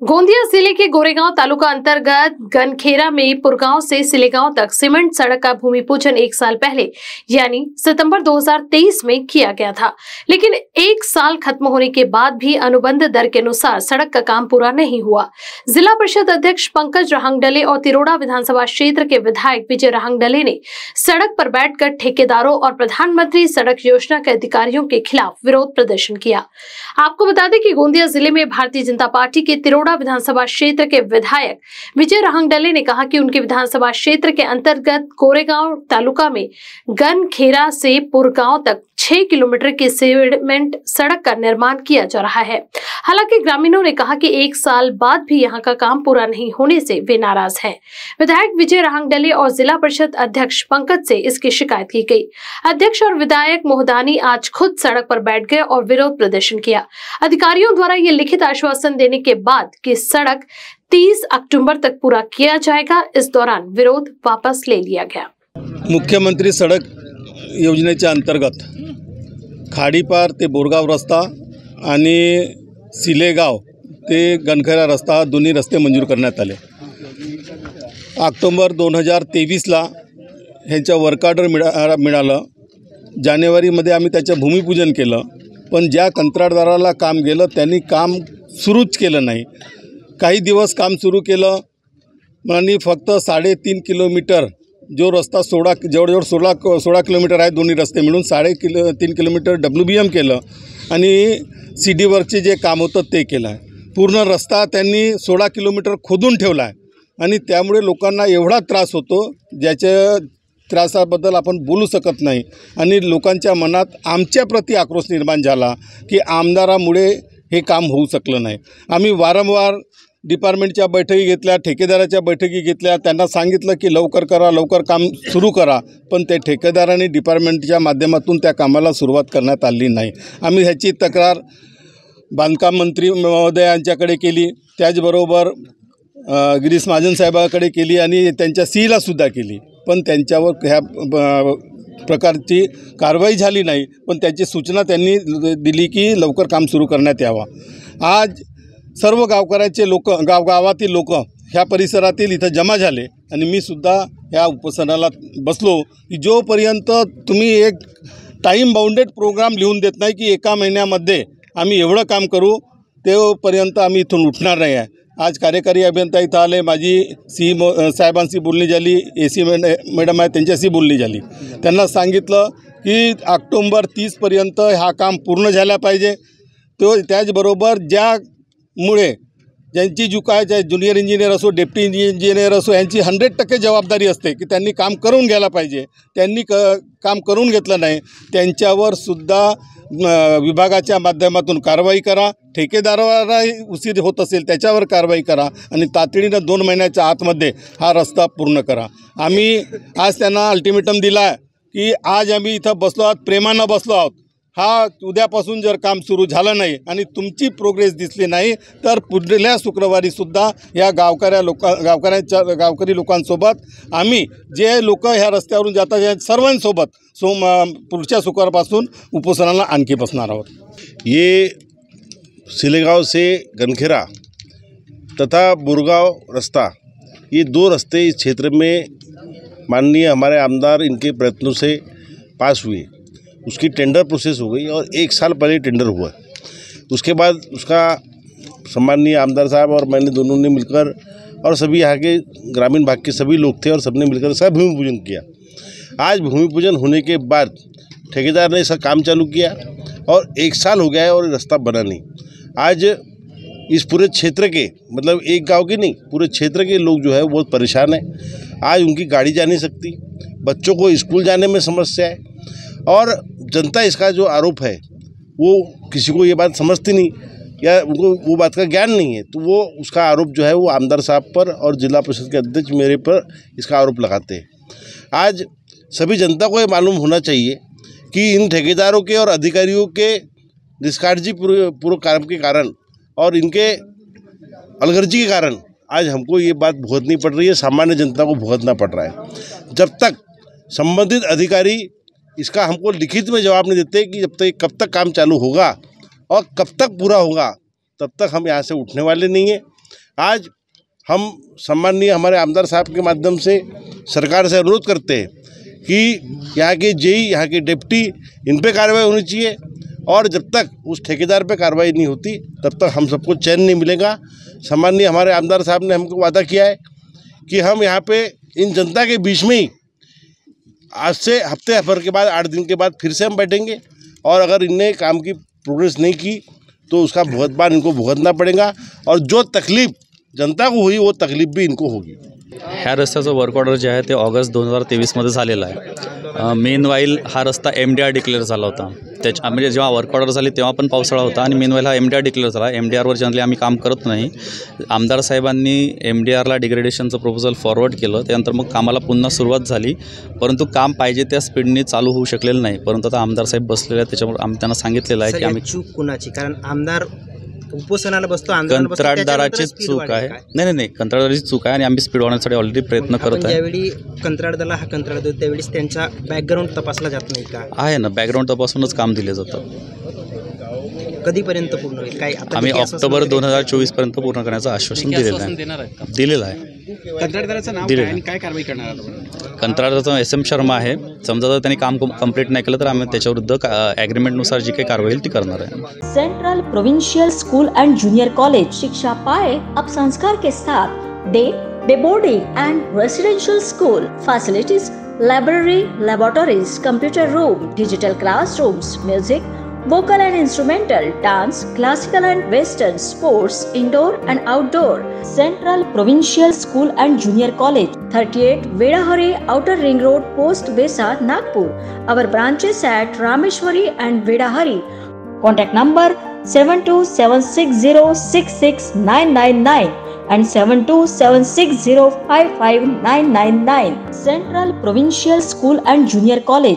गोंदिया जिले के गोरेगांव तालुका अंतर्गत गनखेरा में पुरगांव से सिलेगांव तक सीमेंट सड़क का भूमि पूजन 1 साल पहले यानी सितंबर 2023 में किया गया था, लेकिन 1 साल खत्म होने के बाद भी अनुबंध दर के अनुसार सड़क का काम पूरा नहीं हुआ। जिला परिषद अध्यक्ष पंकज रहंगडले और तिरोड़ा विधानसभा क्षेत्र के विधायक विजय रहंगडले ने सड़क पर बैठकर ठेकेदारों और प्रधानमंत्री सड़क योजना के अधिकारियों के खिलाफ विरोध प्रदर्शन किया। आपको बता दें कि गोंदिया जिले में भारतीय जनता पार्टी के तिरोड़ा विधानसभा क्षेत्र के विधायक विजय रहंगडले ने कहा कि उनके विधानसभा क्षेत्र के अंतर्गत गोरेगांव तालुका में गनखेरा से पुरगांव तक 6 किलोमीटर की सीमेंट सड़क का निर्माण किया जा रहा है। हालांकि ग्रामीणों ने कहा कि 1 साल बाद भी यहां का काम पूरा नहीं होने से वे नाराज हैं। विधायक विजय रहंगडले और जिला परिषद अध्यक्ष पंकज से इसकी शिकायत की गई। अध्यक्ष और विधायक मोहदानी आज खुद सड़क पर बैठ गए और विरोध प्रदर्शन किया। अधिकारियों द्वारा ये लिखित आश्वासन देने के बाद कि सड़क 30 अक्टूबर तक पूरा किया जाएगा, इस दौरान विरोध वापस ले लिया गया। मुख्यमंत्री सड़क योजनेच्या अंतर्गत खाडीपार ते बोरगाव रस्ता आणि सिलेगाव ते गनखेरा रस्ता दोन्ही रस्ते मंजूर करण्यात आले। ऑक्टोबर 2023ला ह्यांच्या वर्क ऑर्डर मिळालं। जानेवारीमध्ये आम्ही त्याचं भूमिपूजन केलं, पण ज्या कंत्राटदाराला काम गेलं त्यांनी काम सुरूच केलं नाही। काही दिवस काम सुरू केलं आणि फक्त 3.5 किलोमीटर जो रस्ता जवळजवळ 16 किलोमीटर आहे, दोन्ही रस्ते मिळून 3.5 किलोमीटर WBM केलं आणि CD वर्कचे जे काम होतं ते केलं आहे। पूर्ण रस्ता त्यांनी 16 किलोमीटर खोदून ठेवला आहे आणि त्यामुळे लोकांना एवढा त्रास होतो ज्याच्या त्रासाबद्दल आपण बोलू शकत नाही आणि लोकांच्या मनात आमच्या प्रति आक्रोश निर्माण झाला की आमदारामुळे हे काम होऊ शकलं नाही। आम्ही वारंवार डिपार्टमेंटच्या बैठकी घेतल्या, ठेकेदाराच्या बैठकी घेतल्या, त्यांना सांगितलं की लवकर करा, लवकर काम सुरू करा, पण ते ठेकेदारांनी डिपार्टमेंटच्या माध्यमातून त्या कामाला सुरुवात करण्यात आली नाही। आम्ही ह्याची तक्रार बांधकाम मंत्री महोदयांच्याकडे केली, त्याचबरोबर गिरीश महाजन साहेबांकडे केली आणि त्यांच्या सीला सुद्धा केली, पण त्यांच्यावर ह्या प्रकारची कारवाई झाली नाही। पण त्याची सूचना त्यांनी दिली की लवकर काम सुरू करण्यात यावं। आज सर्व गावकऱ्याचे लोक गावातील लोक ह्या परिसरातील इथं जमा झाले आणि मी सुद्धा ह्या उपोषणाला बसलो की जोपर्यंत तुम्ही एक टाईम बाउंडेड प्रोग्राम लिहून देत नाही की 1 महिन्यामध्ये आम्ही एवढं काम करू, तेव्हापर्यंत आम्ही इथून उठणार नाही आहे। आज कार्यकारी अभियंता इथं आले, माझी साहेबांशी बोलणी झाली, AC मॅडम आहे त्यांच्याशी बोलणी झाली। त्यांना सांगितलं की ऑक्टोबर 30पर्यंत हा काम पूर्ण झाला पाहिजे। तो त्याचबरोबर ज्यामुळे ज्यांची जो काय चाहे ज्युनियर इंजिनियर असो, डेप्टी इंजिनियर असो, यांची 100% जबाबदारी असते की त्यांनी काम करून घ्यायला पाहिजे। त्यांनी काम करून घेतलं नाही, त्यांच्यावर सुद्धा विभागाच्या माध्यमातून कारवाई करा। ठेकेदाराला उशीर होत असेल त्याच्यावर कारवाई करा आणि तातडीनं 2 महिन्याच्या आतमध्ये हा रस्ता पूर्ण करा। आम्ही आज त्यांना अल्टिमेटम दिला आहे की आज आम्ही इथं बसलो आहोत, प्रेमानं बसलो आहोत। हा उद्यापासून जर काम सुरू झालं नाही आणि तुमची प्रोग्रेस दिसली नाही तर पुढल्या शुक्रवारी सुद्धा या गावकरी लोकांसोबत आम्ही जे लोक ह्या रस्त्यावरून जातात या सर्वांसोबत पुढच्या शुक्रवारपासून उपोषणाला आणखी बसणार आहोत। ये सिलेगांव से गनखेरा तथा बुरगांव रास्ता, ये 2 रास्ते इस क्षेत्र में माननीय हमारे आमदार इनके प्रयत्नों से पास हुए। उसकी टेंडर प्रोसेस हो गई और 1 साल पहले टेंडर हुआ। उसके बाद उसका सम्माननीय आमदार साहब और मैंने दोनों ने मिलकर और सभी यहाँ के ग्रामीण भाग के सभी लोग थे और सबने मिलकर सब भूमि पूजन किया। आज भूमि पूजन होने के बाद ठेकेदार ने इसका काम चालू किया और 1 साल हो गया है और रास्ता बना नहीं। आज इस पूरे क्षेत्र के मतलब एक गांव के नहीं, पूरे क्षेत्र के लोग जो है बहुत परेशान हैं। आज उनकी गाड़ी जा नहीं सकती, बच्चों को स्कूल जाने में समस्या है और जनता इसका जो आरोप है वो किसी को ये बात समझती नहीं या उनको वो बात का ज्ञान नहीं है, तो वो उसका आरोप जो है वो आमदार साहब पर और जिला परिषद के अध्यक्ष मेरे पर इसका आरोप लगाते हैं। आज सभी जनता को ये मालूम होना चाहिए कि इन ठेकेदारों के और अधिकारियों के निष्काळजी पूर्व काम के कारण और इनके अलगर्जी के कारण आज हमको ये बात भुगतनी पड़ रही है, सामान्य जनता को भुगतना पड़ रहा है। जब तक संबंधित अधिकारी इसका हमको लिखित में जवाब नहीं देते कि कब तक काम चालू होगा और कब तक पूरा होगा, तब तक हम यहाँ से उठने वाले नहीं हैं। आज हम सम्माननीय हमारे आमदार साहब के माध्यम से सरकार से अनुरोध करते हैं कि यहाँ के जेई, यहाँ के डिप्टी, इन पे कार्रवाई होनी चाहिए और जब तक उस ठेकेदार पे कार्रवाई नहीं होती तब तक हम सबको चैन नहीं मिलेगा। सम्माननीय हमारे आमदार साहब ने हमको वादा किया है कि हम यहाँ पे इन जनता के बीच में ही आज से हफ्ते भर के बाद 8 दिन के बाद फिर से हम बैठेंगे और अगर इनने काम की प्रोग्रेस नहीं की तो उसका भुगतान इनको भुगतना पड़ेगा और जो तकलीफ जनता को हुई वो तकलीफ भी इनको होगी। ह्या रस्त्याचं वर्क ऑर्डर जे आहे ते ऑगस्ट 2023मध्ये झालेलं आहे। मेनवाईल हा रस्ता MDR डिक्लेअर झाला होता। त्याच्या म्हणजे जेव्हा वर्क ऑर्डर झाली तेव्हा पण पावसाळा होता आणि मेनवाईल हा MDR डिक्लेअर झाला। MDRवर जनरली आम्ही काम करत नाही। आमदार साहेबांनी MDRला डिग्रेडेशनचं प्रपोजल फॉरवर्ड केलं, त्यानंतर मग कामाला पुन्हा सुरुवात झाली, परंतु काम पाहिजे त्या स्पीडने चालू होऊ शकलेलं नाही। परंतु आता आमदार साहेब बसलेले आहेत, त्याच्यामुळे आम्ही त्यांना सांगितलेलं आहे की आम्ही चूक कुणाची, कारण आमदार उपोषणाला बसतो, कंत्राटदाराची चूक आहे। नाही, कंत्राटदाराची चूक आहे आणि आम्ही स्पीड वाढवण्यासाठी ऑलरेडी प्रयत्न करत आहे। ज्यावेळी कंत्राटदाराला हा कंत्राट देतो त्यावेळेस त्यांचा बॅकग्राऊंड तपासला जात नाही का? आहे ना, बॅकग्राऊंड तपासूनच काम दिले जातं। कधीपर्यंत पूर्ण होईल? काय आम्ही ऑक्टोबर 2024 पर्यंत पूर्ण करण्याचं आश्वासन दिलेलं आहे। कंत्राटदाराचं नाव काय आणि काय कारवाई करणार आहात? कंत्राटदाराचं SM शर्मा आहे। समजा जर त्यांनी काम कंप्लीट नाही केलं तर आम्ही त्याच्याविरुद्ध ॲग्रीमेंटनुसार जी काही कारवाई होईल ती करणार आहे। Central provincial school end junior college शिक्षा पाए अब संस्कार के साथ day boarding end residential school facilities, library, laboratories, computer room, digital classrooms, music, vocal and instrumental, dance, classical and western, sports, indoor and outdoor. Central Provincial School and Junior College, 38 Vedahari, Outer Ring Road, Post Besa, Nagpur. Our branches at Rameshwari and Vedahari. Contact number 7276066999 and 7276055999. Central Provincial School and Junior College.